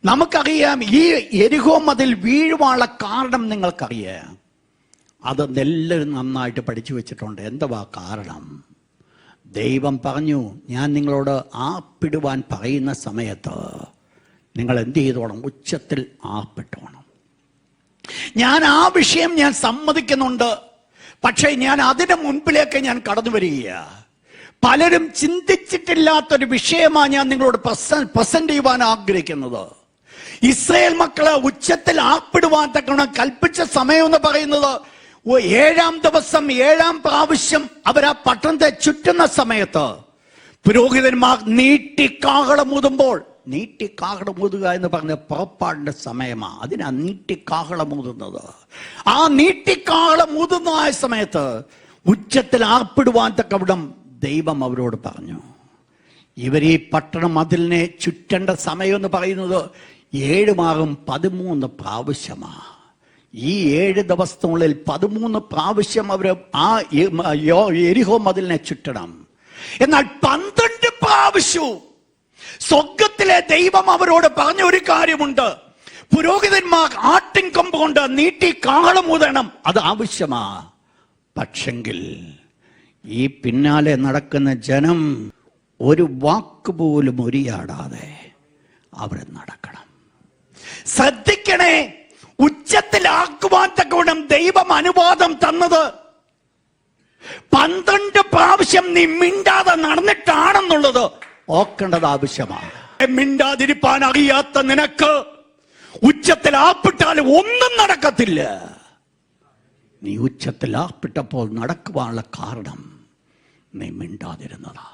നമുക്കറിയാം ഈ യെരിഹോ മതിൽ വീഴുവാനുള്ള കാരണം നിങ്ങൾക്കറിയാം. അത് എല്ലാവരും നന്നായിട്ട് പഠിച്ചു വെച്ചിട്ടുണ്ട്. എന്തുവാ കാരണം? ദൈവം പറഞ്ഞു, ഞാൻ നിങ്ങളോട് ആപ്പിടുവാൻ പറയുന്ന സമയത്ത് നിങ്ങൾ എന്ത് ചെയ്തോണം? ഉച്ചത്തിൽ ആപ്പിട്ടോണം. ഞാൻ ആ വിഷയം ഞാൻ സമ്മതിക്കുന്നുണ്ട്. പക്ഷേ ഞാൻ അതിന് മുൻപിലേക്ക് ഞാൻ കടന്നു വരികയാണ്. പലരും ചിന്തിച്ചിട്ടില്ലാത്തൊരു വിഷയമാണ് ഞാൻ നിങ്ങളോട് പ്രസന്റ് ചെയ്യുവാൻ ആഗ്രഹിക്കുന്നത്. ഇസ്രായേൽ മക്കളെ ഉച്ചത്തിൽ ആപ്പിടുവാൻ തക്കണം കൽപ്പിച്ച സമയം എന്ന് പറയുന്നത് 7-ാം ദിവസം 7-ാം പ്രാവശ്യം അവരാ പട്ടണത്തെ ചുറ്റുന്ന സമയത്ത് പുരോഹിതന്മാർ നീട്ടിക്കാഹളമൂതുമ്പോൾ, നീട്ടിക്കാഹളമൂതുക എന്ന് പറഞ്ഞ പുറപ്പാടിന്റെ സമയമാണ്. അതിനാ നീട്ടിക്കാഹളമൂതുന്നത്. ആ നീട്ടിക്കാഹളമൂതുന്ന സമയത്ത് ഉച്ചത്തിൽ ആർപ്പിടുവാൻ തക്കവിടം ദൈവം അവരോട് പറഞ്ഞു. ഇവർ ഈ പട്ടണം മതിലിനെ ചുറ്റേണ്ട സമയം എന്ന് പറയുന്നത് 7 മാറും 13 പ്രാവശ്യമാണ്. ഈ 7 ദിവസത്തിനുള്ളിൽ 13 പ്രാവശ്യം അവർ ആ യെരിഹോ മതിലിനെ ചുറ്റണം. എന്നാൽ 12 പ്രാവശ്യവും സ്വർഗത്തിലെ ദൈവം അവരോട് പറഞ്ഞ ഒരു കാര്യമുണ്ട്. പുരോഹിതന്മാർ ആട്ടിൻകൊമ്പ് കൊണ്ട് നീട്ടി കാഹളമൂതണം, അത് ആവശ്യമാ. പക്ഷെങ്കിൽ ഈ പിന്നാലെ നടക്കുന്ന ജനം ഒരു വാക്കുപോലും ഉരിയാടാതെ അവർ നടക്കണം. ശ്രദ്ധിക്കണേ, ഉച്ചത്തിലാക്കുവാൻ തക്കവണ്ണം ദൈവം അനുവാദം തന്നത് 12 പ്രാവശ്യം നീ മിണ്ടാതെ നടന്നിട്ടാണെന്നുള്ളത് ഓർക്കേണ്ടത് ആവശ്യമാണ്. മിണ്ടാതിരിപ്പാൻ അറിയാത്ത നിനക്ക് ഉച്ചത്തിൽ ആപ്പിട്ടാൽ ഒന്നും നടക്കത്തില്ല. നീ ഉച്ചത്തിൽ ആപ്പിട്ടപ്പോൾ നടക്കുവാനുള്ള കാരണം നീ മിണ്ടാതിരുന്നതാ.